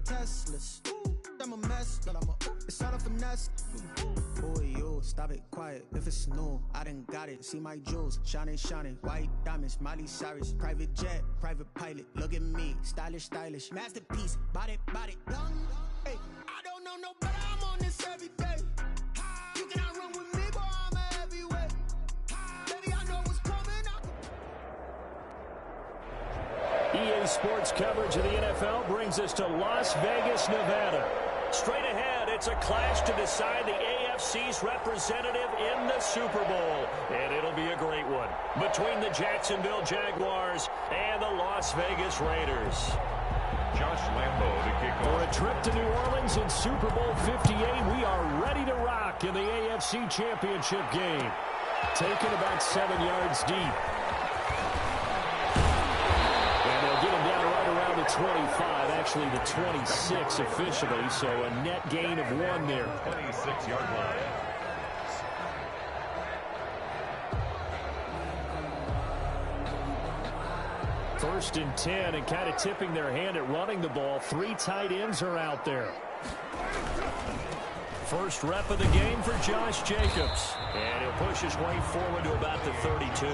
Teslas. I'm a mess, but it's all a finesse. Boy, you stop it quiet. If it's new, I done got it. See my jewels, shining, shining. White diamonds, Miley Cyrus. Private jet, private pilot. Look at me, stylish, stylish. Masterpiece, body, body. Hey, I don't know no better. I'm on this every day. You cannot run with me, boy. I'm a heavyweight. Baby, I know what's coming up. EA Sports coverage of the NFL brings us to Las Vegas, Nevada. Straight ahead, it's a clash to decide the AFC's representative in the Super Bowl. And it'll be a great one between the Jacksonville Jaguars and the Las Vegas Raiders. Josh Lambo to kick off. For a trip to New Orleans in Super Bowl 58, we are ready to rock in the AFC Championship game. Taken about 7 yards deep. And they'll get him down right around the 25, actually the 26 officially, so a net gain of 1 there. 26-yard line. First and 10, and kind of tipping their hand at running the ball. 3 tight ends are out there. First rep of the game for Josh Jacobs. And he'll push his way forward to about the 32.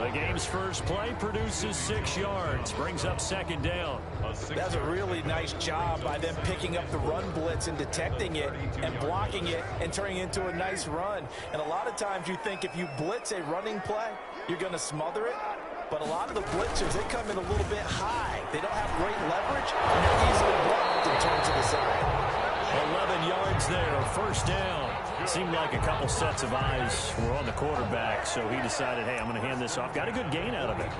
The game's first play produces 6 yards. Brings up second down. That's a really nice job by them picking up the run blitz and detecting it and blocking it and turning it into a nice run. And a lot of times you think if you blitz a running play, you're going to smother it. But a lot of the blitzers, they come in a little bit high. They don't have great leverage, and they're easily blocked and turned to the side. 11 yards there, first down. It seemed like a couple sets of eyes were on the quarterback, so he decided, hey, I'm going to hand this off. Got a good gain out of it.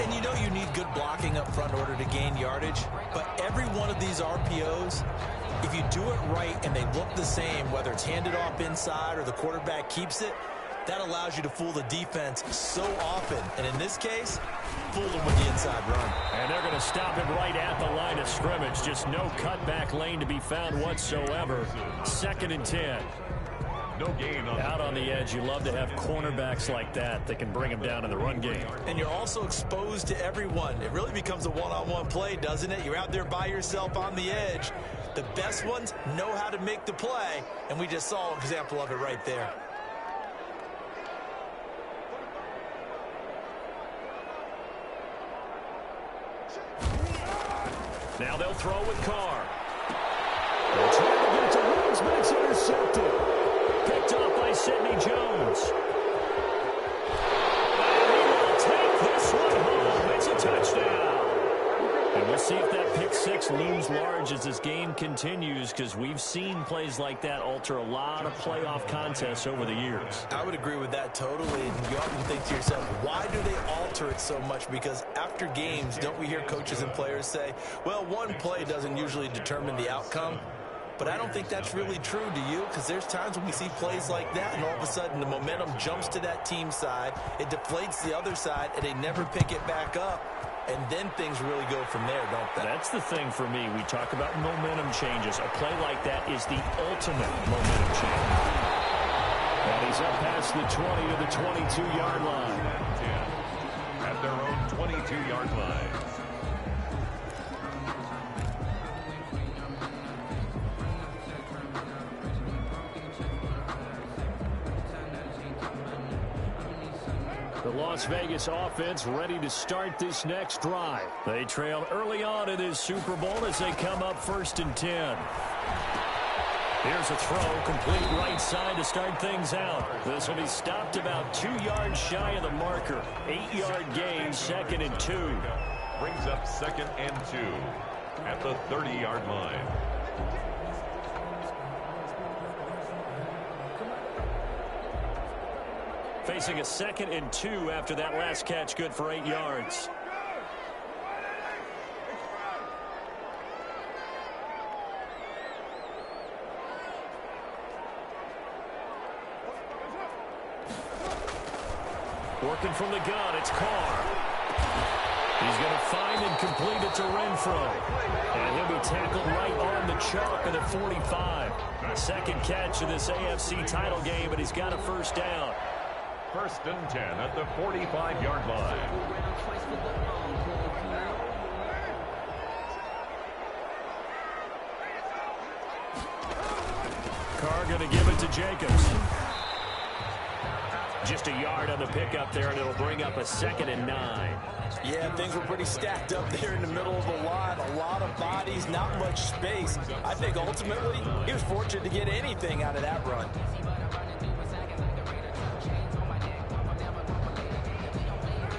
And you know you need good blocking up front in order to gain yardage, but every one of these RPOs, if you do it right and they look the same, whether it's handed off inside or the quarterback keeps it, that allows you to fool the defense so often. And in this case, fool them with the inside run. And they're going to stop him right at the line of scrimmage. Just no cutback lane to be found whatsoever. Second and 10. No gain on out on the edge. You love to have cornerbacks like that can bring them down in the run game. And you're also exposed to everyone. It really becomes a one-on-one play, doesn't it? You're out there by yourself on the edge. The best ones know how to make the play, and we just saw an example of it right there. Now they'll throw with Carr. They'll try to get it to Woods, but it's intercepted. Picked off by Sidney Jones. And he will take this one home. It's a touchdown. And we'll see if that pick six looms large as this game continues, because we've seen plays like that alter a lot of playoff contests over the years. I would agree with that totally. And you often think to yourself, why do they alter it so much? Because after games, don't we hear coaches and players say, well, one play doesn't usually determine the outcome? But I don't think that's really true, do you? Because there's times when we see plays like that, and all of a sudden the momentum jumps to that team side, it deflates the other side, and they never pick it back up. And then things really go from there, don't they? That's the thing for me. We talk about momentum changes. A play like that is the ultimate momentum change. And he's up past the 20 to the 22-yard line. At their own 22-yard line. The Las Vegas offense ready to start this next drive. They trail early on in this Super Bowl as they come up first and 10. Here's a throw, complete right side to start things out. This will be stopped about 2 yards shy of the marker. 8-yard gain, second and 2. Brings up second and 2 at the 30-yard line. Facing a second and 2 after that last catch, good for 8 yards. Working from the gun, it's Carr. He's going to find and complete it to Renfro. And he'll be tackled right on the chalk of the 45. Second catch of this AFC title game, but he's got a first down. First and 10 at the 45-yard line. are going to give it to Jacobs. Just a yard on the pickup there, and it'll bring up a 2nd and 9. Yeah, things were pretty stacked up there in the middle of the line. A lot of bodies, not much space. I think ultimately he was fortunate to get anything out of that run.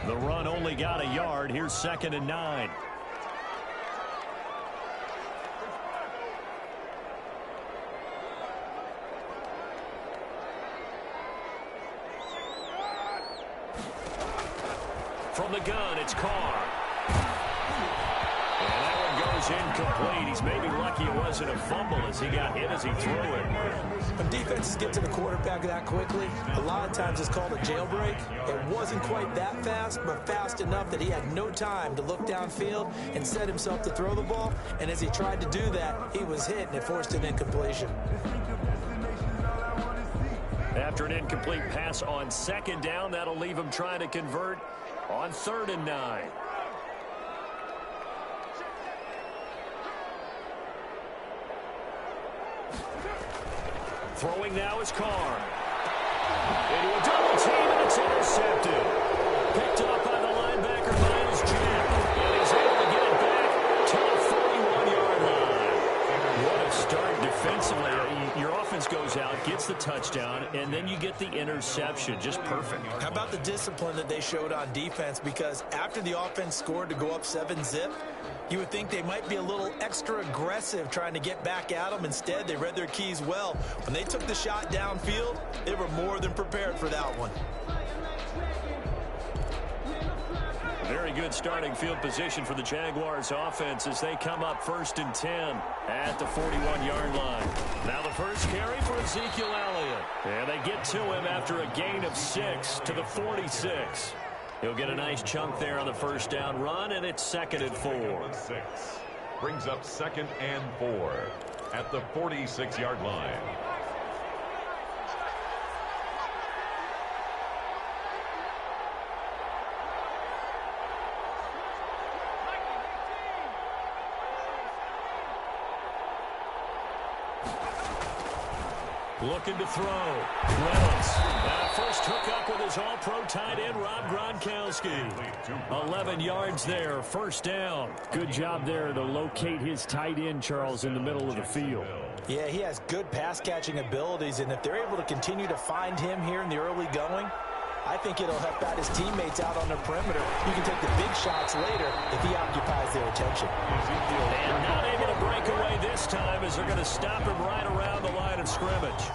The run only got a yard. Here's 2nd and 9. From the gun, it's Carr. And that one goes incomplete. He's maybe lucky it wasn't a fumble as he got hit as he threw it. When defenses get to the quarterback that quickly, a lot of times it's called a jailbreak. It wasn't quite that fast, but fast enough that he had no time to look downfield and set himself to throw the ball. And as he tried to do that, he was hit, and it forced an incompletion. After an incomplete pass on 2nd down, that'll leave him trying to convert on 3rd and 9. Throwing now is Carr. Into a double team, and it's intercepted. Picked up by the linebacker, Miles Jack. And he's able to get it back to the 41-yard line. What a start defensively. Your offense goes out, gets the touchdown, and then you get the interception. Just perfect. How about the discipline that they showed on defense? Because after the offense scored to go up 7-zip, you would think they might be a little extra aggressive trying to get back at them. Instead, they read their keys well. When they took the shot downfield, they were more than prepared for that one. Very good starting field position for the Jaguars offense as they come up 1st and 10 at the 41-yard line. Now the first carry for Ezekiel Elliott. And they get to him after a gain of 6 to the 46. He'll get a nice chunk there on the first down run, and it's 2nd and 4. 6 brings up 2nd and 4 at the 46-yard line. Looking to throw. Reynolds. First hookup with his all-pro tight end, Rob Gronkowski. 11 yards there, first down. Good job there to locate his tight end, Charles, in the middle of the field. Yeah, he has good pass-catching abilities, and if they're able to continue to find him here in the early going, I think it'll help out his teammates out on the perimeter. You can take the big shots later if he occupies their attention. And not able to break away this time as they're going to stop him right around the line of scrimmage.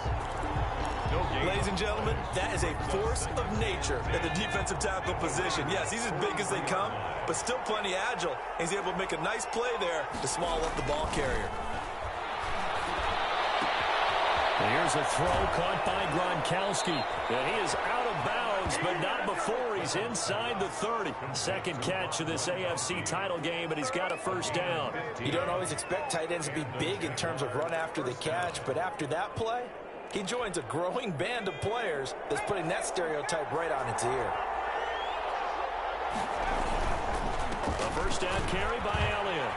Ladies and gentlemen, that is a force of nature at the defensive tackle position. Yes, he's as big as they come, but still plenty agile. He's able to make a nice play there to swallow up the ball carrier. Here's a throw caught by Gronkowski. And he is out of bounds, but not before he's inside the 30. Second catch of this AFC title game, and he's got a first down. You don't always expect tight ends to be big in terms of run after the catch, but after that play, he joins a growing band of players that's putting that stereotype right on its ear. A first down carry by Elliott.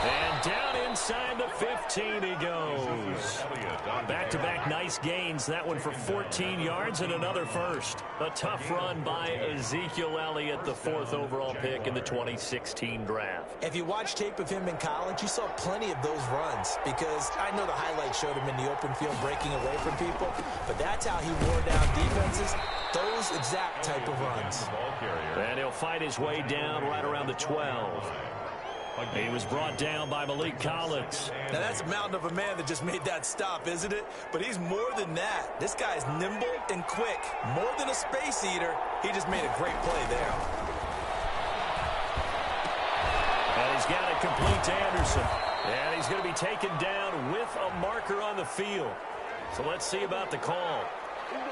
And down inside the 15 he goes. Back-to-back nice gains. That one for 14 yards and another first. A tough run by Ezekiel Elliott, the 4th overall pick in the 2016 draft. If you watch tape of him in college, you saw plenty of those runs because I know the highlights showed him in the open field breaking away from people, but that's how he wore down defenses, those exact type of runs. And he'll fight his way down right around the 12. He was brought down by Malik Collins. Now that's a mountain of a man that just made that stop, isn't it? But he's more than that. This guy's nimble and quick. More than a space eater, he just made a great play there. And he's got it complete to Anderson. And he's going to be taken down with a marker on the field. So let's see about the call.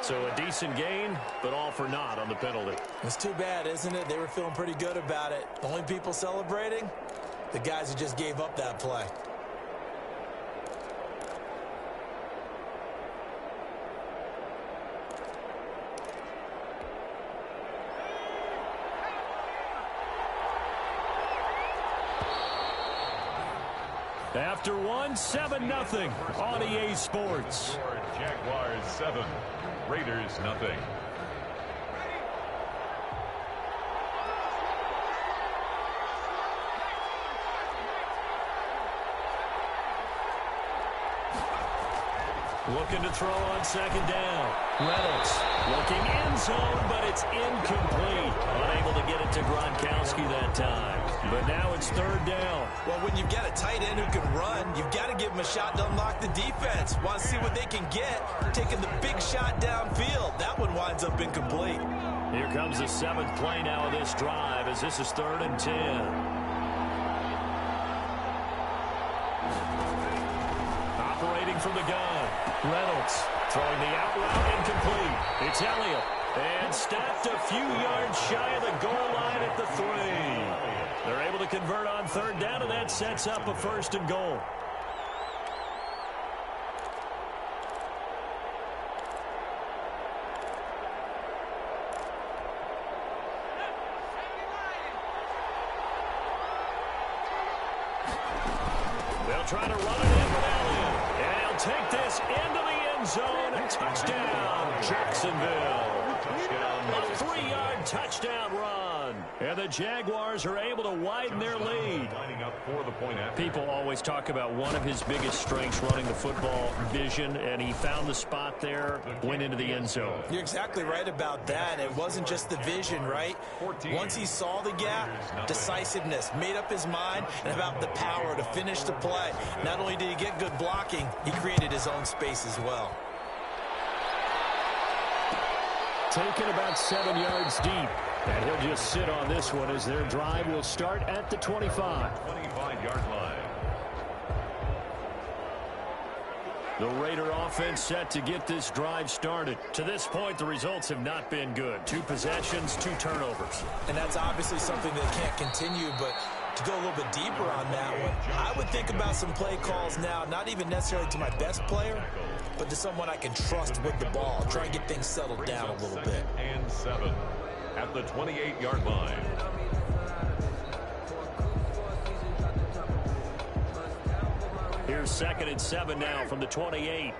So a decent gain, but all for naught on the penalty. It's too bad, isn't it? They were feeling pretty good about it. The only people celebrating, the guys who just gave up that play. After one, 7-0 on EA Sports. Jaguars 7, Raiders 0. Looking to throw on second down. Reynolds looking end zone, but it's incomplete. Unable to get it to Gronkowski that time. But now it's third down. Well, when you've got a tight end who can run, you've got to give him a shot to unlock the defense. Want to see what they can get, taking the big shot downfield. That one winds up incomplete. Here comes the 7th play now of this drive as this is 3rd and 10. Operating from the gun. Reynolds throwing the out route incomplete. It's Elliott. And stopped a few yards shy of the goal line at the 3. They're able to convert on third down, and that sets up a 1st and goal. They'll try to run it in with Elliott. And he'll take this into the end zone. And touchdown, Jacksonville. A 3-yard touchdown run. And the Jaguars are able to widen their lead. People always talk about one of his biggest strengths running the football, vision, and he found the spot there, went into the end zone. You're exactly right about that. It wasn't just the vision, right? Once he saw the gap, decisiveness, made up his mind, and about the power to finish the play. Not only did he get good blocking, he created his own space as well. Taken about 7 yards deep. And he'll just sit on this one as their drive will start at the 25. 25-yard line. The Raider offense set to get this drive started. To this point, the results have not been good. 2 possessions, 2 turnovers. And that's obviously something that can't continue, but to go a little bit deeper on that one, I would think about some play calls now, not even necessarily to my best player, but to someone I can trust with the ball. Try and get things settled down a little bit. And 7 at the 28-yard line. Here's 2nd and 7 now from the 28.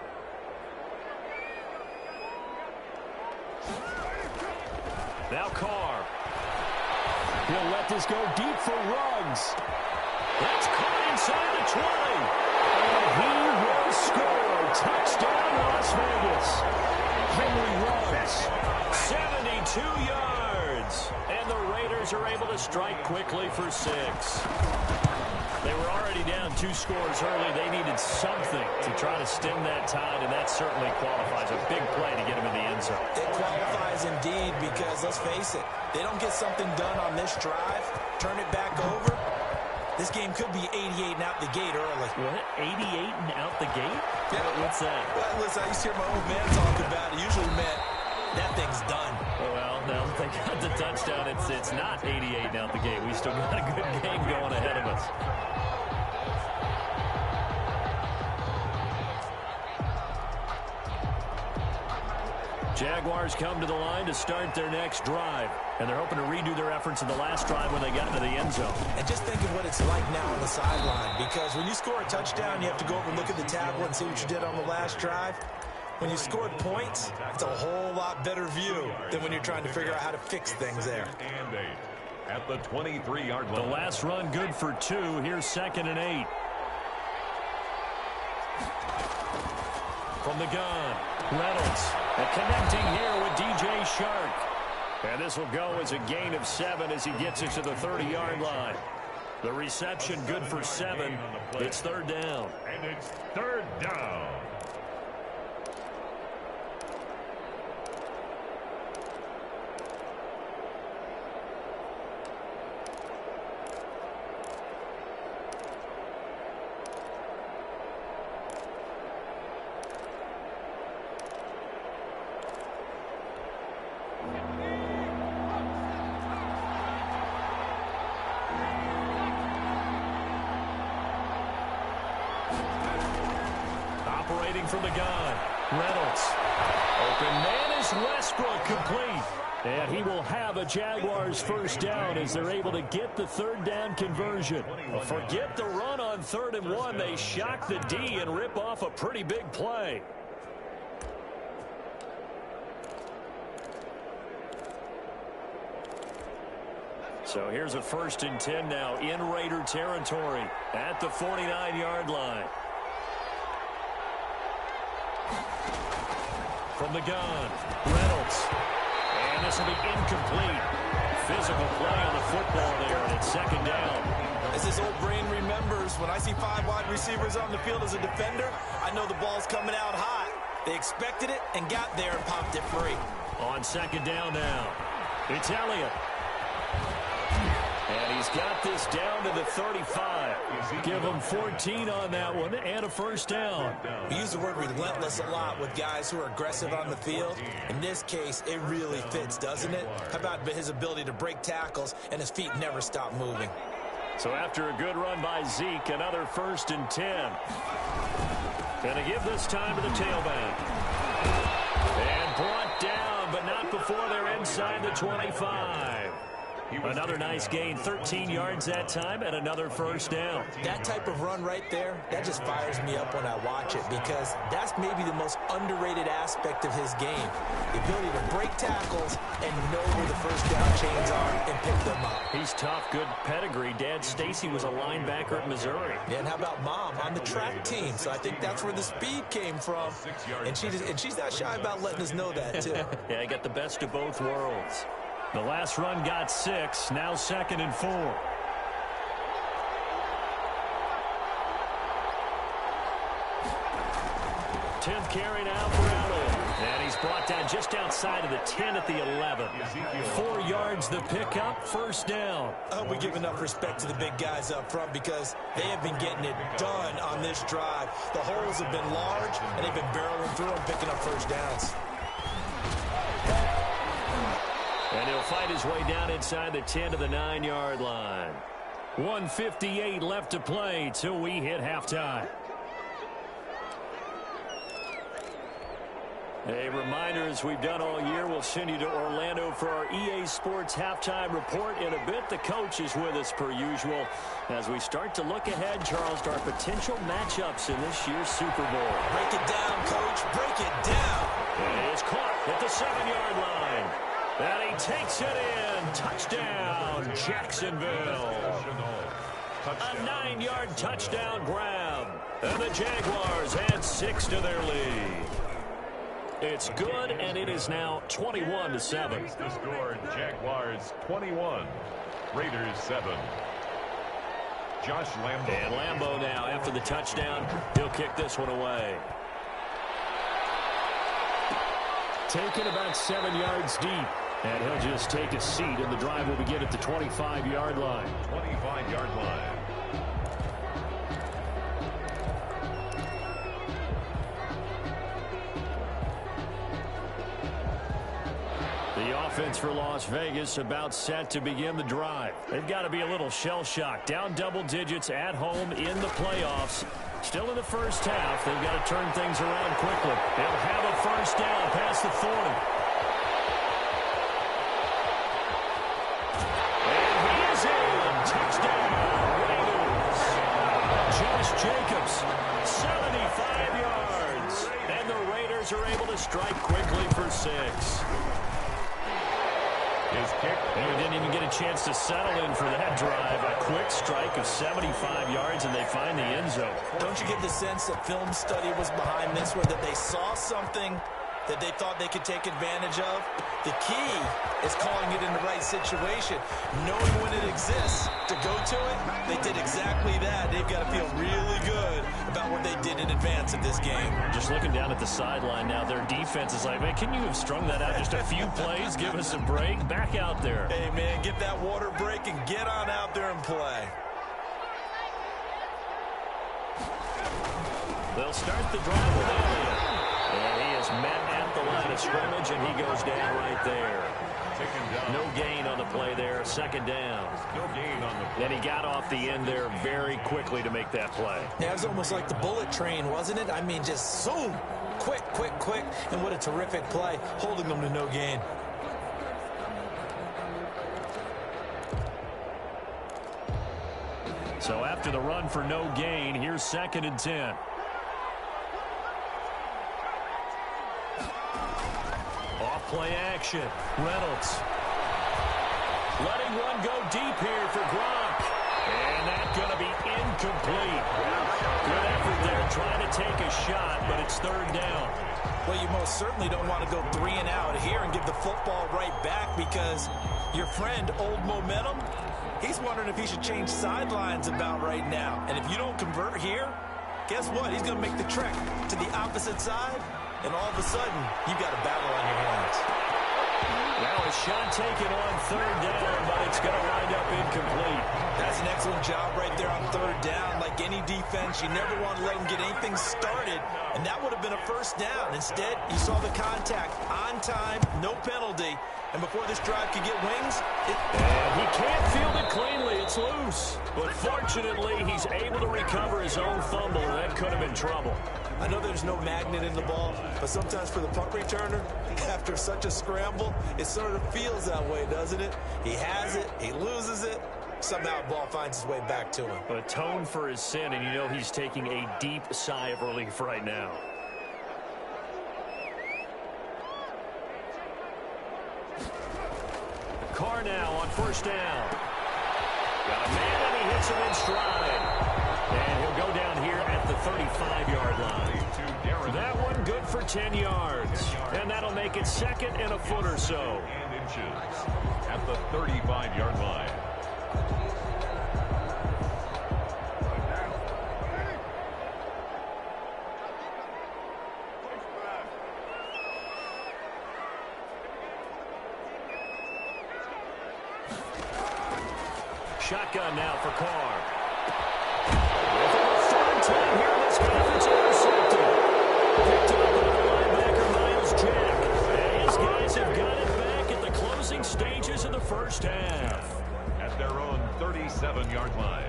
Now Carr. He'll let this go deep for Ruggs. That's caught inside the 20. And he will score. Touchdown, Las Vegas. Henry Ruggs, 72 yards. And the Raiders are able to strike quickly for 6. They were already down 2 scores early. They needed something to try to stem that tide, and that certainly qualifies. A big play to get them in the end zone. It qualifies indeed because, let's face it, they don't get something done on this drive, turn it back over, this game could be 88 and out the gate early. What? 88 and out the gate? Yeah. What's that? Well, listen, I used to hear my old man talk about it. Usually meant that thing's done. Well, now they got the touchdown. It's not 88 and out the gate. We still got a good game going ahead of us. Jaguars come to the line to start their next drive. And they're hoping to redo their efforts in the last drive when they got into the end zone. And just think of what it's like now on the sideline. Because when you score a touchdown, you have to go over and look at the tablet and see what you did on the last drive. When you scored points, it's a whole lot better view than when you're trying to figure out how to fix things there. And 8 at the 23-yard line. The last run good for 2. Here's 2nd and 8. From the gun, Reynolds. And connecting here with DJ Shark. And this will go as a gain of 7 as he gets it to the 30-yard line. The reception good for 7. It's 3rd down. And it's 3rd down. Operating from the gun, Reynolds. Open man is Westbrook, complete. And he will have a Jaguars first down as they're able to get the third down conversion. Forget the run on 3rd and 1. They shock the D and rip off a pretty big play. So here's a 1st and 10 now in Raider territory at the 49-yard line. From the gun, Reynolds. And this will be incomplete. Physical play on the football there, and it's 2nd down. As his old brain remembers, when I see 5 wide receivers on the field as a defender, I know the ball's coming out hot. They expected it and got there and popped it free. On 2nd down now, it's Elliott. And he's got this down to the 35. Give him 14 on that one and a first down. We use the word relentless a lot with guys who are aggressive on the field. In this case, it really fits, doesn't it? How about his ability to break tackles and his feet never stop moving? So after a good run by Zeke, another 1st and 10. Gonna give this time to the tailback. And brought down, but not before they're inside the 25. Another nice gain, 13 yards that time, and another first down. That type of run right there, that just fires me up when I watch it, because that's maybe the most underrated aspect of his game. The ability to break tackles and know where the first down chains are and pick them up. He's tough, good pedigree. Dad Stacy was a linebacker at Missouri. Yeah, and how about Mom on the track team? So I think that's where the speed came from. And she's not shy about letting us know that, too. Yeah, he got the best of both worlds. The last run got 6, now 2nd and 4. 10th carry now for Elliott. And he's brought down just outside of the 10 at the 11. 4 yards the pickup, first down. I hope we give enough respect to the big guys up front, because they have been getting it done on this drive. The holes have been large, and they've been barreling through and picking up first downs. And he'll fight his way down inside the 10 to the 9-yard line. 1:58 left to play till we hit halftime. A reminder, as we've done all year, we'll send you to Orlando for our EA Sports halftime report in a bit. The coach is with us per usual as we start to look ahead, Charles, to our potential matchups in this year's Super Bowl. Break it down, Coach. Break it down. And it's caught at the 7-yard line. And he takes it in. Touchdown, Jacksonville. A 9-yard touchdown grab. And the Jaguars add 6 to their lead. It's good, and it is now 21-7. The score, Jaguars 21, Raiders 7. Josh Lambo. And Lambo now, after the touchdown, he'll kick this one away. Taken about 7 yards deep. And he'll just take a seat, and the drive will begin at the 25-yard line. 25-yard line. The offense for Las Vegas about set to begin the drive. They've got to be a little shell-shocked. Down double digits at home in the playoffs. Still in the first half. They've got to turn things around quickly. They'll have a first down past the 40. Jacobs, 75 yards, and the Raiders are able to strike quickly for 6. His kick. And we didn't even get a chance to settle in for that drive. A quick strike of 75 yards, and they find the end zone. Don't you get the sense that film study was behind this, where that they saw something that they thought they could take advantage of? The key is calling it in the right situation. Knowing when it exists to go to it, they did exactly that. They've got to feel really good about what they did in advance of this game. Just looking down at the sideline now, their defense is like, man, can you have strung that out just a few plays? Give us a break. Back out there. Hey, man, get that water break and get on out there and play. They'll start the drive with Elliott. And he is met at the line of scrimmage, and he goes down right there. No gain on the play there. 2nd down. No gain on the play. Then he got off the end there very quickly to make that play. Yeah, it was almost like the bullet train, wasn't it? I mean, just zoom. Quick, quick, quick. And what a terrific play, holding them to no gain. So after the run for no gain, here's 2nd and 10. Off play action. Reynolds. Letting one go deep here for Gronk. And that's going to be incomplete. Good effort there trying to take a shot, but it's 3rd down. Well, you most certainly don't want to go 3 and out here and give the football right back because your friend, Old Momentum, he's wondering if he should change sidelines about right now. And if you don't convert here, guess what? He's going to make the trek to the opposite side, and all of a sudden, you've got a battle on your hands. Now a shot taken on 3rd down, but it's going to wind up incomplete. That's an excellent job right there on 3rd down. Like any defense, you never want to let them get anything started, and that would have been a 1st down. Instead, you saw the contact on time, no penalty, and before this drive could get wings, and he can't field it cleanly. It's loose. But fortunately, he's able to recover his own fumble, and that could have been trouble. I know there's no magnet in the ball, but sometimes for the punt returner, after such a scramble, it sort of feels that way, doesn't it? He has it, he loses it, somehow the ball finds its way back to him. Atone for his sin, and you know he's taking a deep sigh of relief right now. Carr now on 1st down. Got a man, and he hits him in stride. And he'll go down here at the 35-yard line. That one good for 10 yards. And that'll make it 2nd and a foot or so. And inches at the 35-yard line. Shotgun now for Carr. With a 3rd time here, this guy's intercepted. Picked up by the linebacker, Miles Jack. And his guys have got it back at the closing stages of the 1st half. At their own 37-yard line.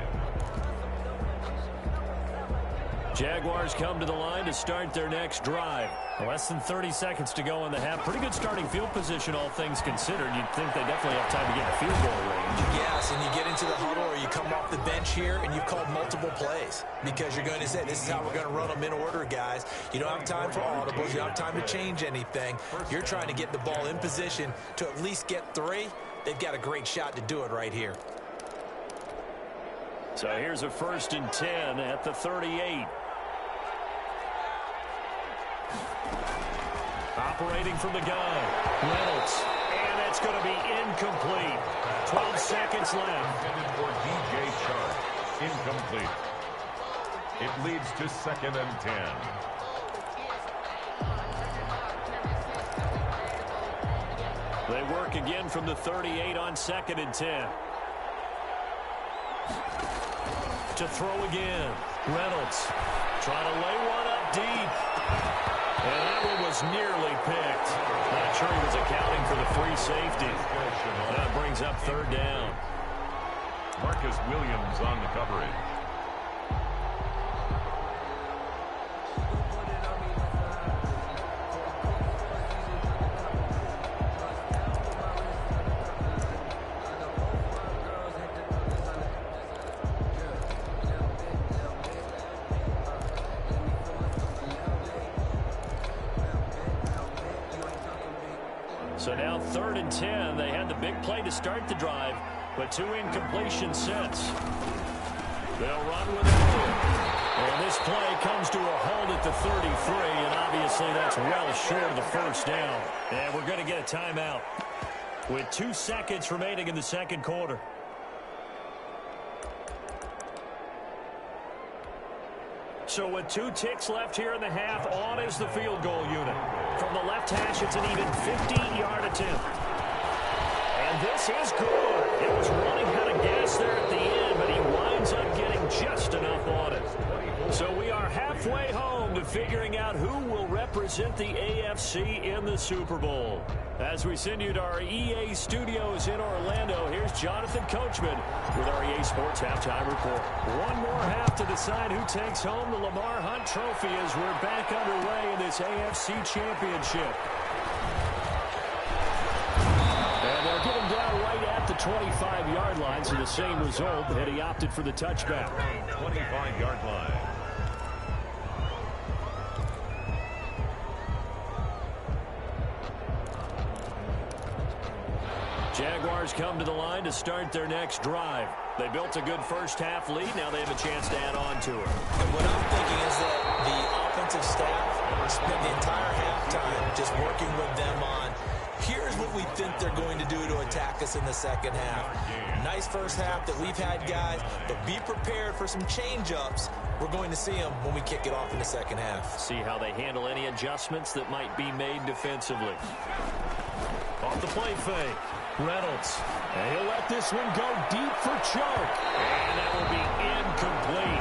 Jaguars come to the line to start their next drive. Less than 30 seconds to go in the half. Pretty good starting field position, all things considered. You'd think they definitely have time to get in field goal range. Yes, and you get into the huddle or you come off the bench here and you've called multiple plays because you're going to say, this is how we're going to run them in order, guys. You don't have time for audibles. You don't have time to change anything. You're trying to get the ball in position to at least get 3. They've got a great shot to do it right here. So here's a 1st and 10 at the 38. Operating from the gun, Reynolds, and that's going to be incomplete. 12 seconds left. Intended for DJ Chark, incomplete. It leads to 2nd and 10. They work again from the 38 on 2nd and 10. To throw again, Reynolds trying to lay one up deep. And that one was nearly picked. Not sure he was accounting for the free safety. That brings up 3rd down. Marcus Williams on the coverage. So now 3rd and 10. They had the big play to start the drive, but 2 incompletion sets. They'll run with it. And this play comes to a halt at the 33, and obviously that's well short of the 1st down. And we're going to get a timeout with 2 seconds remaining in the 2nd quarter. So with 2 ticks left here in the half, on is the field goal unit. From the left hash, it's an even 50-yard attempt. And this is good. It was running out of gas there at the end, but he winds up getting just enough on it. So we are halfway home to figuring out who will represent the AFC in the Super Bowl. As we send you to our EA studios in Orlando, here's Jonathan Coachman with our EA Sports Halftime Report. One more half to decide who takes home the Lamar Hunt Trophy as we're back underway in this AFC Championship. And they'll get him down right at the 25-yard line, so the same result, and he opted for the touchback. 25-yard line. Jaguars come to the line to start their next drive. They built a good first-half lead. Now they have a chance to add on to it. And what I'm thinking is that the offensive staff spent the entire halftime just working with them on, here's what we think they're going to do to attack us in the second half. Nice first half that we've had, guys, but be prepared for some change-ups. We're going to see them when we kick it off in the second half. See how they handle any adjustments that might be made defensively. Off the play fake. Reynolds, and he'll let this one go deep for Chark. And that will be incomplete.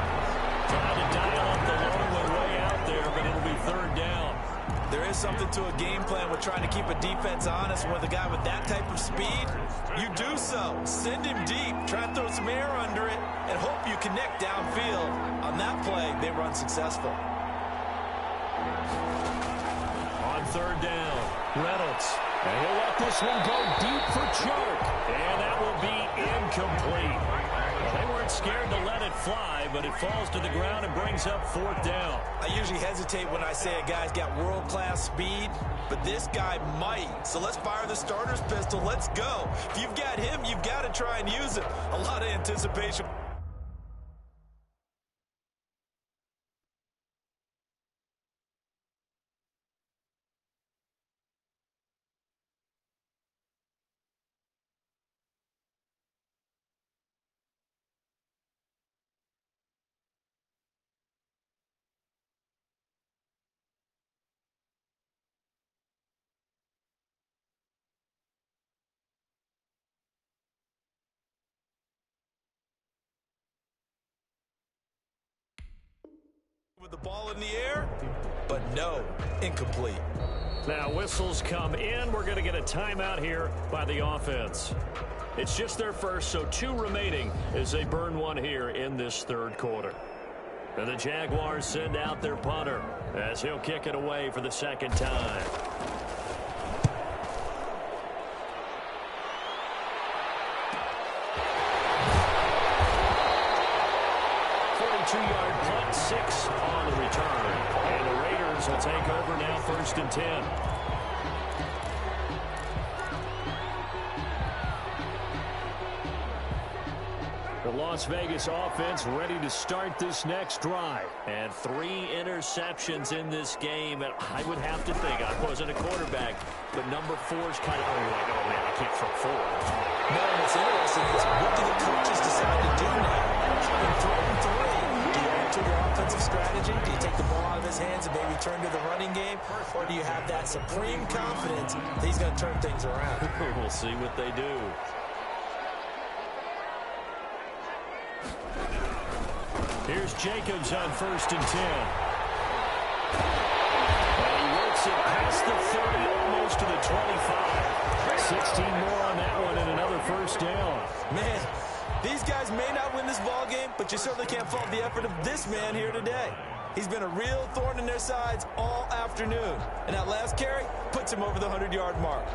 Trying to dial up the long one way out there, but it'll be third down. There is something to a game plan with trying to keep a defense honest. With a guy with that type of speed, you do so. Send him deep. Try and throw some air under it and hope you connect downfield. On that play, they run successful. On third down, Reynolds. And he'll let this one go deep for Chark. And that will be incomplete. Well, they weren't scared to let it fly, but it falls to the ground and brings up fourth down. I usually hesitate when I say a guy's got world-class speed, but this guy might. So let's fire the starter's pistol. Let's go. If you've got him, you've got to try and use it. A lot of anticipation. With the ball in the air, but no, incomplete. Now whistles come in. We're going to get a timeout here by the offense. It's just their first, so 2 remaining as they burn one here in this third quarter. And the Jaguars send out their punter as he'll kick it away for the second time. 42-yard punt, 6 on the return. And the Raiders will take over now, 1st and 10. The Las Vegas offense ready to start this next drive. And 3 interceptions in this game. And I would have to think, I wasn't a quarterback, but number 4's kind of like, oh man, I can't throw 4. No, and what's interesting is what do the coaches decide to do now? Having thrown 3, do you add to your offensive strategy? Do you take the ball out of his hands and maybe turn to the running game? Or do you have that supreme confidence that he's going to turn things around? We'll see what they do. Here's Jacobs on 1st and 10. And he works it past the 30, almost to the 25. 16 more on that one and another first down. Man, these guys may not win this ball game, but you certainly can't fault the effort of this man here today. He's been a real thorn in their sides all afternoon. And that last carry puts him over the 100-yard mark.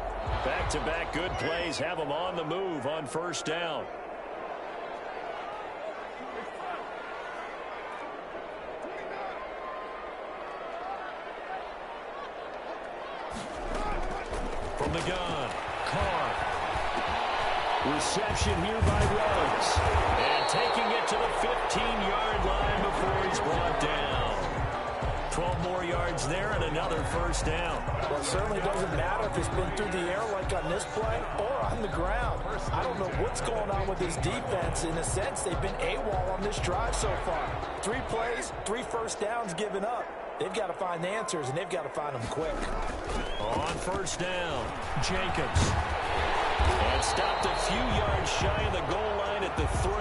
Back-to-back good plays have him on the move on first down. From the gun, Carr. Reception here by Ruggs. And taking it to the 15-yard line before he's brought down. 12 more yards there and another first down. Well, it certainly doesn't matter if it's been through the air like on this play or on the ground. I don't know what's going on with this defense. In a sense, they've been AWOL on this drive so far. 3 plays, 3 first downs given up. They've got to find the answers, and they've got to find them quick. On first down, Jacobs. And stopped a few yards shy of the goal line at the 3.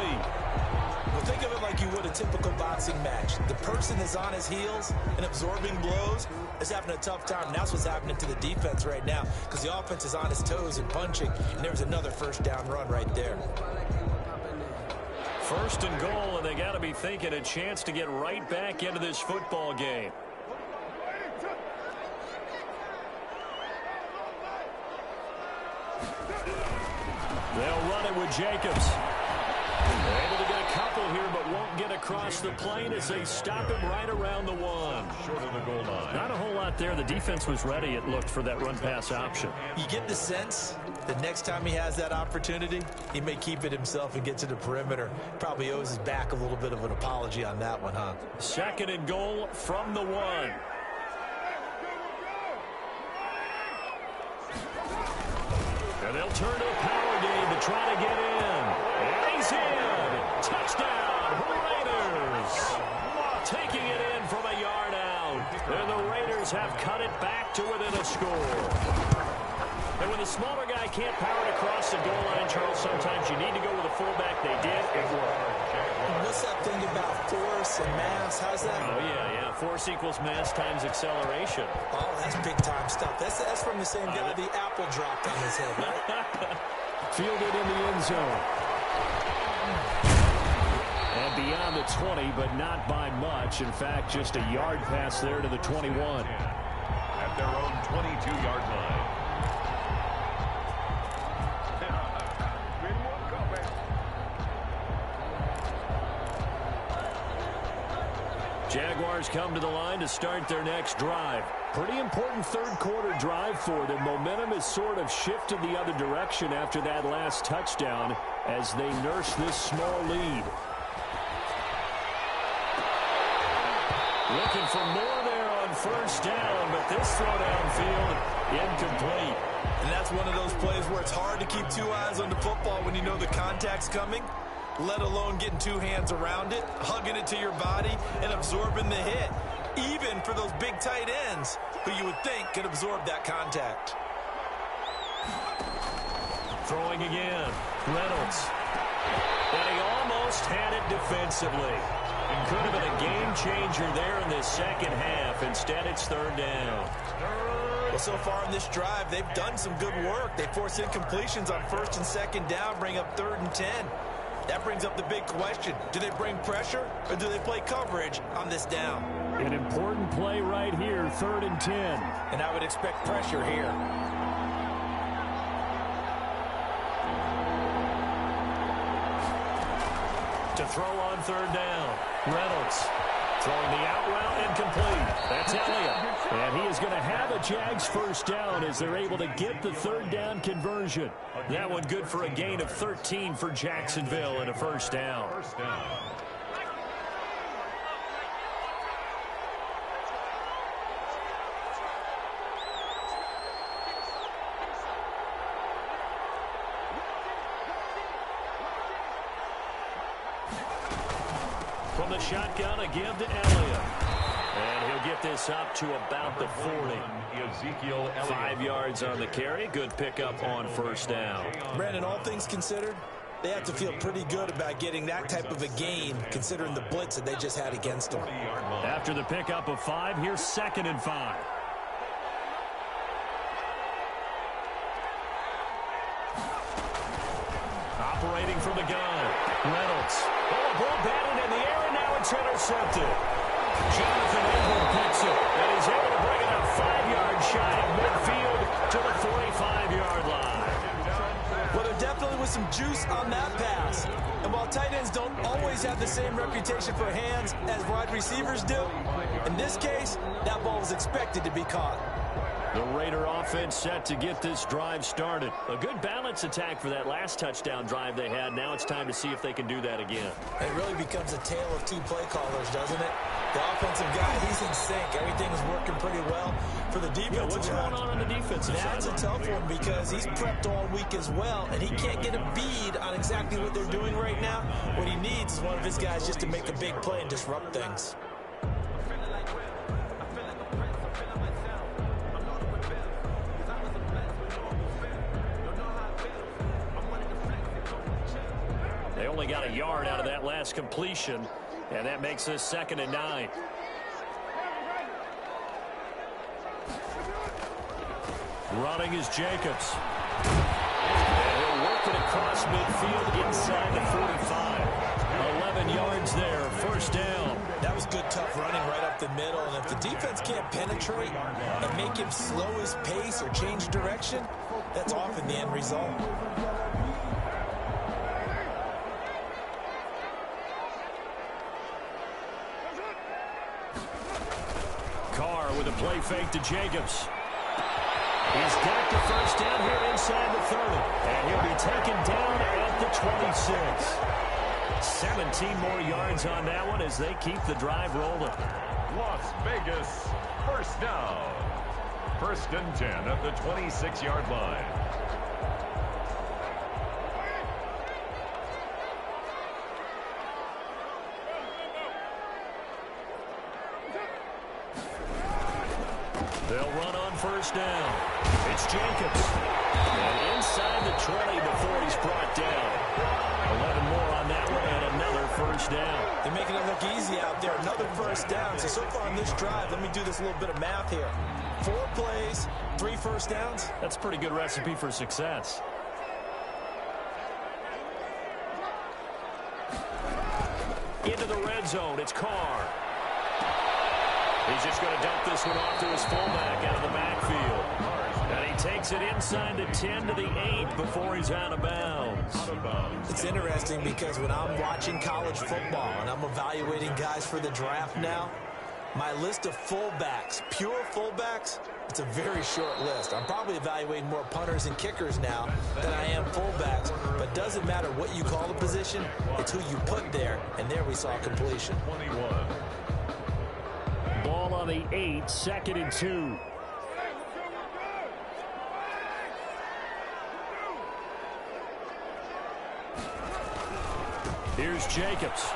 Well, think of it like you would a typical boxing match. The person is on his heels and absorbing blows is having a tough time. And that's what's happening to the defense right now because the offense is on his toes and punching, and there's another first down run right there. 1st and goal, and they got to be thinking a chance to get right back into this football game. They'll run it with Jacobs. They're able to get a couple here, but won't get across the plane as they stop him right around the one. Short of the goal line. Not a whole lot there. The defense was ready, it looked, for that run-pass option. You get the sense that next time he has that opportunity, he may keep it himself and get to the perimeter. Probably owes his back a little bit of an apology on that one, huh? 2nd and goal from the one. And they'll turn to a power game to try to get in. And he's in. Touchdown, Raiders. Taking it in from a yard out. And the Raiders have cut it back to within a score. And when the smaller guy can't power it across the goal line, Charles, sometimes you need to go with a fullback. They did. It worked. What's that thing about force and mass? How's that? Oh, yeah. Force equals mass times acceleration. Oh, that's big-time stuff. That's from the same guy the apple dropped on his head, right? Fielded in the end zone. And beyond the 20, but not by much. In fact, just a yard pass there to the 21. At their own 22-yard line. Jaguars come to the line to start their next drive. Pretty important third-quarter drive for them. Momentum has sort of shifted the other direction after that last touchdown as they nurse this small lead. Looking for more there on first down, but this throw downfield incomplete. And that's one of those plays where it's hard to keep two eyes on the football when you know the contact's coming, let alone getting two hands around it, hugging it to your body, and absorbing the hit. Even for those big tight ends who you would think could absorb that contact. Throwing again, Reynolds. And he almost had it defensively. It could have been a game changer there in this second half. Instead, it's third down. Well, so far in this drive, they've done some good work. They force incompletions on first and second down, bring up 3rd and 10. That brings up the big question. Do they bring pressure or do they play coverage on this down? An important play right here, 3rd and 10. And I would expect pressure here. To throw on 3rd down, Reynolds. Throwing the out route incomplete. That's Elliott. And he is going to have a Jags first down as they're able to get the 3rd down conversion. That one good for a gain of 13 for Jacksonville and a first down. From the shotgun, a give to Elliott. And he'll get this up to about the 40. 5 yards on the carry. Good pickup on first down. Brandon, all things considered, they have to feel pretty good about getting that type of a gain, considering the blitz that they just had against them. After the pickup of 5, here's 2nd and 5. Operating from the gun, Reynolds. Oh, ball batted in the air, and now it's intercepted. Jonathan Ingram picks it, and he's able to bring it up 5 yards shy of midfield to the 45-yard line. Well, there definitely was some juice on that pass. And while tight ends don't always have the same reputation for hands as wide receivers do, in this case, that ball was expected to be caught. The Raider offense set to get this drive started. A good balance attack for that last touchdown drive they had. Now it's time to see if they can do that again. It really becomes a tale of two play callers, doesn't it? The offensive guy, he's in sync. Everything is working pretty well. For the defensive what's going on the defensive side? That's a tough one because he's prepped all week as well, and he can't get a bead on exactly what they're doing right now. What he needs is one of his guys just to make a big play and disrupt things. They only got a yard out of that last completion, and that makes this 2nd and 9. Running is Jacobs. And he'll work it across midfield inside the 45. 11 yards there, first down. That was good, tough running right up the middle, and if the defense can't penetrate and make him slow his pace or change direction, that's often the end result. Carr with a play fake to Jacobs. He's got the first down here inside the 30. And he'll be taken down at the 26. 17 more yards on that one as they keep the drive rolling. Las Vegas, first down. First and 10 at the 26-yard line. They'll run on first down. It's Jacobs. And inside the 20 before he's brought down. 11 more on that one and another first down. They're making it look easy out there. Another first down. So far on this drive, let me do this little bit of math here. 4 plays, 3 first downs. That's a pretty good recipe for success. Into the red zone. It's Carr. He's just going to dump this one off to his fullback out of the backfield. And he takes it inside the 10 to the 8 before he's out of bounds. It's interesting because when I'm watching college football and I'm evaluating guys for the draft now, my list of fullbacks, pure fullbacks, it's a very short list. I'm probably evaluating more punters and kickers now than I am fullbacks. But it doesn't matter what you call the position, it's who you put there. And there we saw completion. 21. Ball on the 8, 2nd and 2. Here's Jacobs.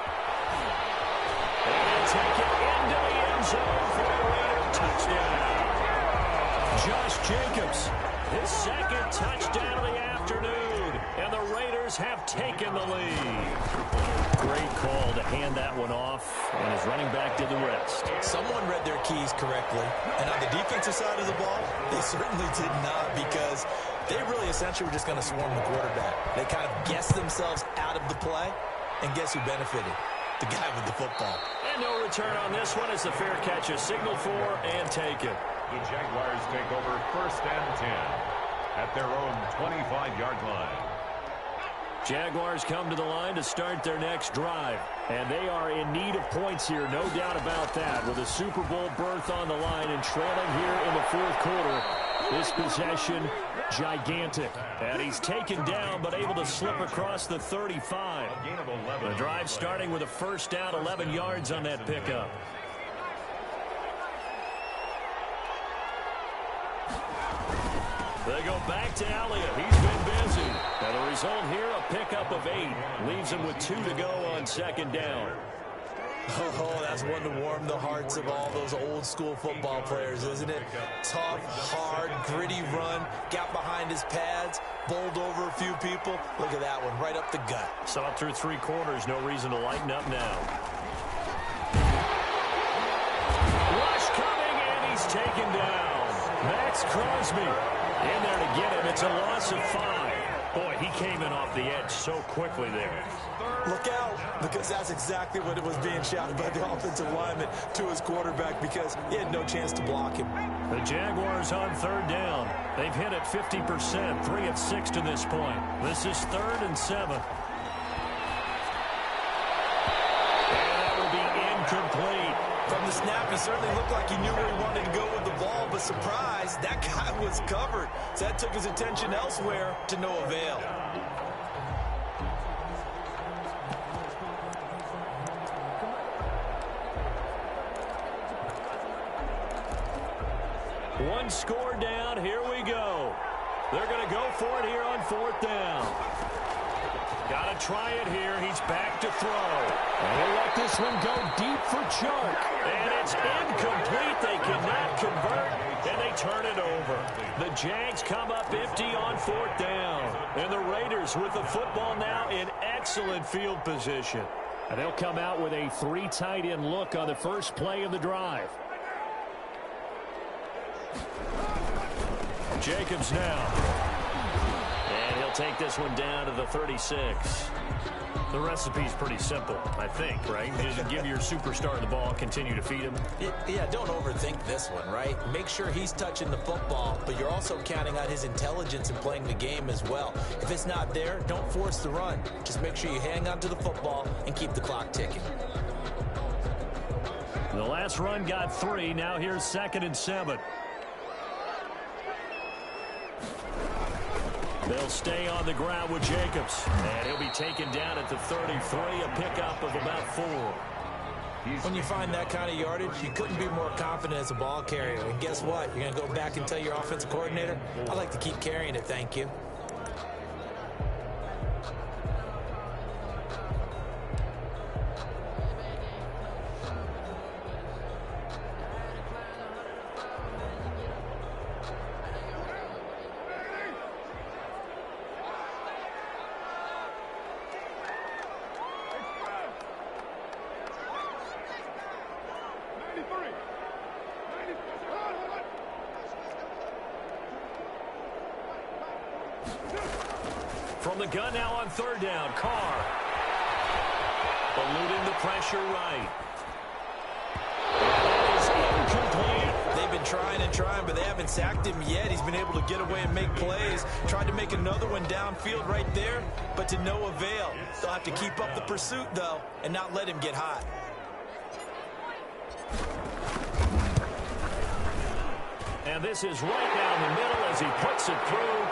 And he'll take it into the end zone for a Raider touchdown. Josh Jacobs, his 2nd touchdown of the afternoon. And the Raiders have taken the lead. Great call to hand that one off, and his running back did the rest. Someone read their keys correctly, and on the defensive side of the ball, they certainly did not, because they really essentially were just going to swarm the quarterback. They kind of guessed themselves out of the play, and guess who benefited? The guy with the football. And no return on this one as the fair catch is signaled for and taken. The Jaguars take over first and 10 at their own 25-yard line. Jaguars come to the line to start their next drive. And they are in need of points here, no doubt about that. With a Super Bowl berth on the line and trailing here in the 4th quarter. This possession, gigantic. And he's taken down but able to slip across the 35. The drive starting with a first down, 11 yards on that pickup. They go back to Elliott. He's been busy. And the result here, a pickup of 8. Leaves him with 2 to go on 2nd down. Oh, that's one to warm the hearts of all those old-school football players, isn't it? Tough, hard, gritty run. Got behind his pads, bowled over a few people. Look at that one, right up the gut. Saw it through 3 quarters. No reason to lighten up now. Rush coming, and he's taken down. Max Crosby in there to get him. It's a loss of 5. Boy, he came in off the edge so quickly there. Look out, because that's exactly what it was being shouted by the offensive lineman to his quarterback, because he had no chance to block him. The Jaguars on 3rd down. They've hit it 50%, 3 of 6 to this point. This is 3rd and 7. And that will be incomplete. From the snap, he certainly looked like he knew where he wanted to go with the ball, but surprise, that guy was covered. So that took his attention elsewhere to no avail. One score down. Here we go. They're going to go for it here on 4th down. Got to try it here. He's back to throw. And they let this one go deep for Chark. And it's incomplete. They cannot convert, and they turn it over. The Jags come up empty on 4th down. And the Raiders with the football now in excellent field position. And they'll come out with a 3 tight end look on the first play of the drive. Jacobs now. And he'll take this one down to the 36. The recipe's pretty simple, I think, right? Just give your superstar the ball, continue to feed him. Yeah, don't overthink this one, right? Make sure he's touching the football, but you're also counting on his intelligence in playing the game as well. If it's not there, don't force the run. Just make sure you hang on to the football and keep the clock ticking. The last run got 3. Now here's 2nd and 7. They'll stay on the ground with Jacobs. And he'll be taken down at the 33, a pickup of about 4. When you find that kind of yardage, you couldn't be more confident as a ball carrier. And guess what? You're going to go back and tell your offensive coordinator, I like to keep carrying it, thank you. From the gun now on 3rd down, Carr. Eluding the pressure right. That is incomplete. They've been trying and trying, but they haven't sacked him yet. He's been able to get away and make plays. Tried to make another one downfield right there, but to no avail. They'll have to keep up the pursuit, though, and not let him get hot. And this is right down the middle as he puts it through.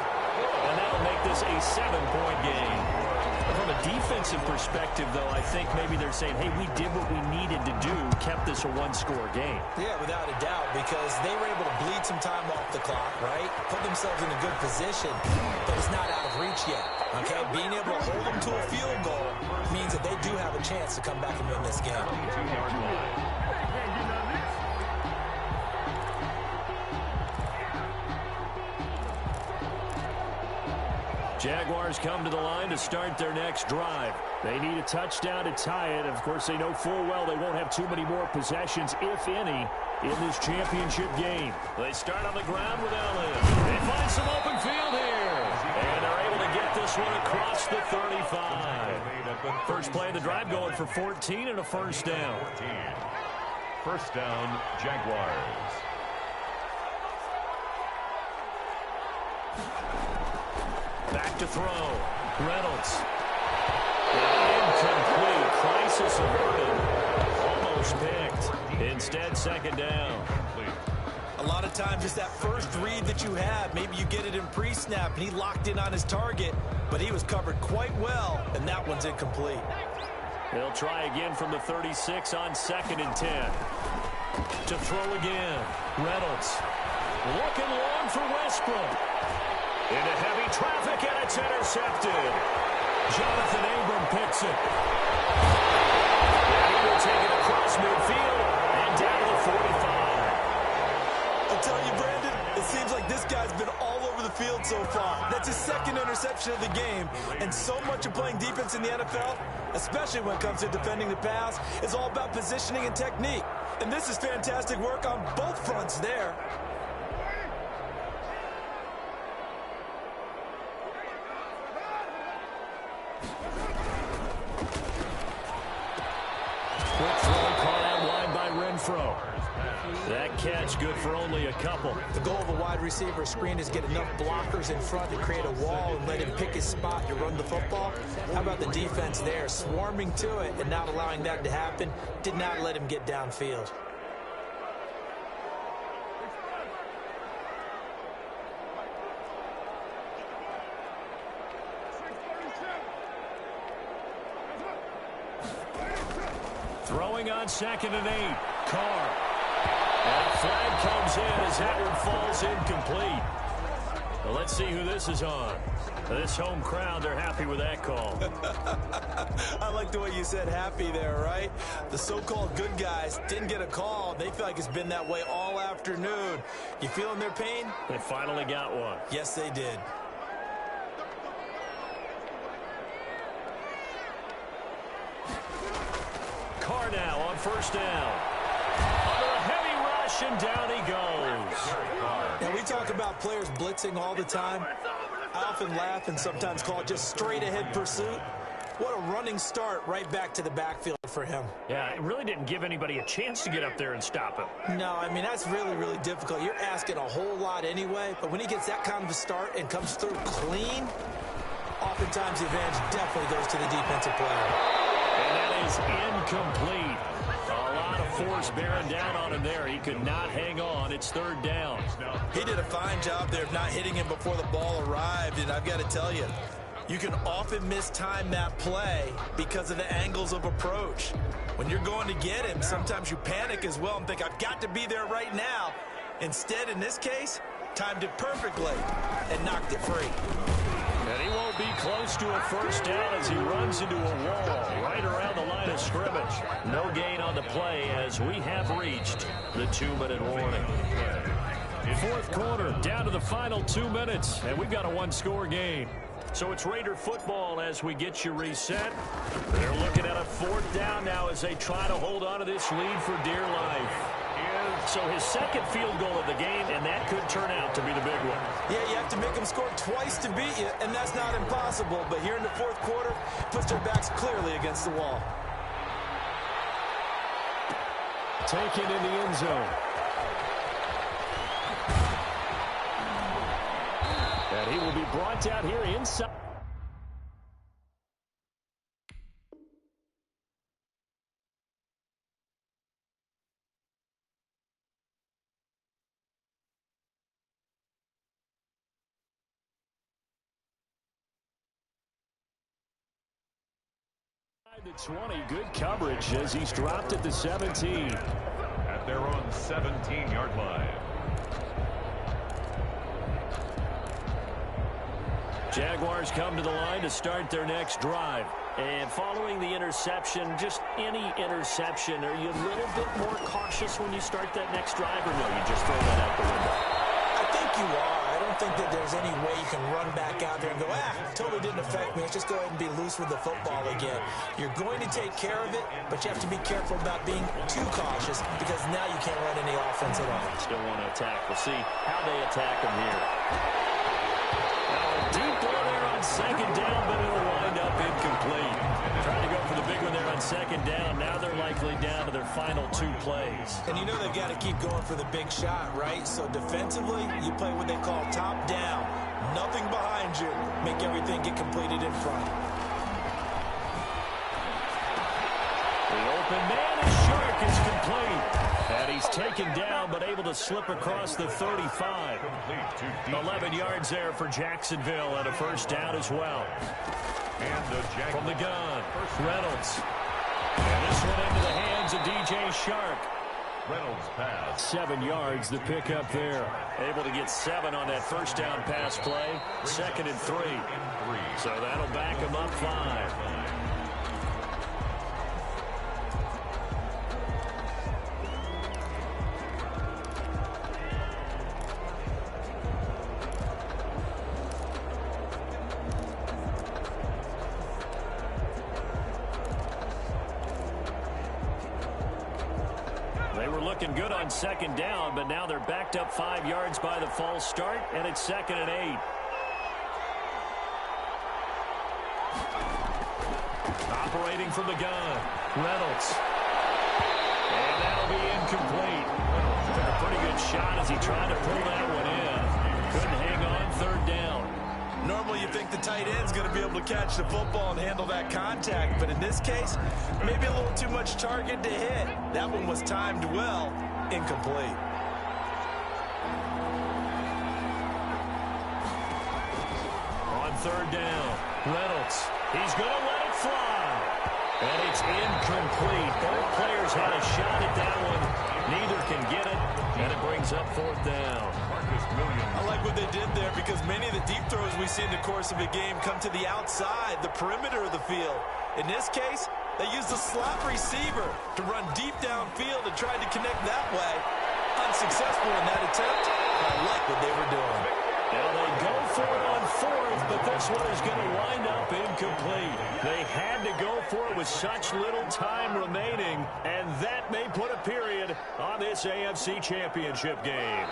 And that'll make this a 7-point game. From a defensive perspective, though, I think maybe they're saying, hey, we did what we needed to do, kept this a 1-score game. Yeah, without a doubt, because they were able to bleed some time off the clock, right? Put themselves in a good position, but it's not out of reach yet, okay? Being able to hold them to a field goal means that they do have a chance to come back and win this game. Jaguars come to the line to start their next drive. They need a touchdown to tie it. Of course, they know full well they won't have too many more possessions, if any, in this championship game. They start on the ground with Elliott. They find some open field here. And they're able to get this one across the 35. First play of the drive going for 14 and a first down. First down, Jaguars. Back to throw. Reynolds. Incomplete. Crisis averted. Almost picked. Instead, 2nd down. A lot of times it's that first read that you have. Maybe you get it in pre-snap, and he locked in on his target, but he was covered quite well, and that one's incomplete. They'll try again from the 36 on 2nd and 10. To throw again. Reynolds. Looking long for Westbrook. Into heavy traffic, and it's intercepted. Jonathan Abram picks it. And he will take it across midfield and down to the 45. I'll tell you, Brandon, it seems like this guy's been all over the field so far. That's his 2nd interception of the game. And so much of playing defense in the NFL, especially when it comes to defending the pass, is all about positioning and technique. And this is fantastic work on both fronts there. Quick throw caught out wide by Renfro. That catch good for only a couple. The goal of a wide receiver screen is get enough blockers in front to create a wall and let him pick his spot to run the football. How about the defense there, swarming to it and not allowing that to happen? Did not let him get downfield. Throwing on 2nd and 8. Carr. And a flag comes in as that one falls incomplete. Well, let's see who this is on. This home crowd, they're happy with that call. I like the way you said happy there, right? The so-called good guys didn't get a call. They feel like it's been that way all afternoon. You feeling their pain? They finally got one. Yes, they did. Carr now on 1st down. Under a heavy rush, and down he goes. Now, we talk about players blitzing all the time. I often laugh and sometimes call it just straight-ahead pursuit. What a running start right back to the backfield for him. Yeah, it really didn't give anybody a chance to get up there and stop him. No, I mean, that's really, really difficult. You're asking a whole lot anyway, but when he gets that kind of a start and comes through clean, oftentimes the advantage definitely goes to the defensive player. And that is incomplete. A lot of force bearing down on him there. He could not hang on. It's third down. He did a fine job there of not hitting him before the ball arrived, and I've got to tell you, you can often mistime that play because of the angles of approach. When you're going to get him, sometimes you panic as well and think, I've got to be there right now. Instead, in this case, timed it perfectly and knocked it free. And he won't be close to a first down as he runs into a wall right around the line of scrimmage. No gain on the play as we have reached the 2-minute warning. Fourth quarter, down to the final 2 minutes, and we've got a one-score game. So it's Raider football as we get you reset. They're looking at a fourth down now as they try to hold on to this lead for dear life. So his second field goal of the game, and that could turn out to be the big one. Yeah, you have to make them score twice to beat you, and that's not impossible. But here in the fourth quarter, puts their backs clearly against the wall. Taken in the end zone. And he will be brought out here inside. The 20, good coverage as he's dropped at the 17. At their own 17-yard line. Jaguars come to the line to start their next drive. And following the interception, just any interception, are you a little bit more cautious when you start that next drive, or no, you just throw that out the window? I think you are. I don't think that there's any way you can run back out there and go, totally didn't affect me. Let's just go ahead and be loose with the football again. You're going to take care of it, but you have to be careful about being too cautious because now you can't run any offense at all. Still want to attack. We'll see how they attack them here. Now a deep ball there on second down, but it'll wind up incomplete. Trying to go for the big one there on second down. Now they're likely down to their final 2 plays. And you know they've got to keep going for the big shot, right? So defensively, you play what they call top down. Nothing behind you. Make everything get completed in front. The open man is Shark is complete. And he's taken down but able to slip across the 35. 11 yards there for Jacksonville and a first down as well. From the gun, Reynolds. And this one into the hands of DJ Shark. Reynolds pass. 7 yards, the pickup there. Able to get 7 on that first down pass play. 2nd and 3. So that'll back him up 5. Looking good on second down, but now they're backed up 5 yards by the false start, and it's 2nd and 8. Operating from the gun, Reynolds. And that'll be incomplete. Took a pretty good shot as he tried to pull that one in. Couldn't hang on, 3rd down. Normally you think the tight end's going to be able to catch the football and handle that contact, but in this case, maybe a little too much target to hit. That one was timed well, incomplete. On 3rd down, Reynolds. He's going to let it fly. And it's incomplete. Both players had a shot at that one. Neither can get it, and it brings up 4th down. I like what they did there because many of the deep throws we see in the course of a game come to the outside, the perimeter of the field. In this case, they used a slot receiver to run deep downfield and tried to connect that way. Unsuccessful in that attempt. I like what they were doing. Now they go for it on 4th, but this one is going to wind up incomplete. They had to go for it with such little time remaining, and that may put a period on this AFC Championship game.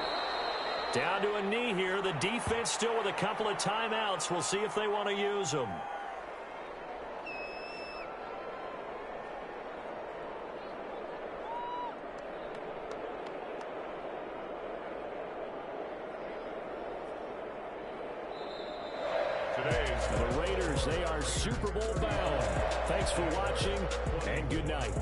Down to a knee here. The defense still with a couple of timeouts. We'll see if they want to use them. The Raiders, they are Super Bowl bound. Thanks for watching, and good night.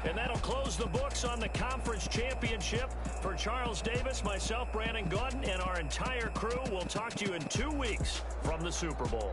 And that'll close the books on the conference championship. For Charles Davis, myself, Brandon Gaudin, and our entire crew, we'll talk to you in 2 weeks from the Super Bowl.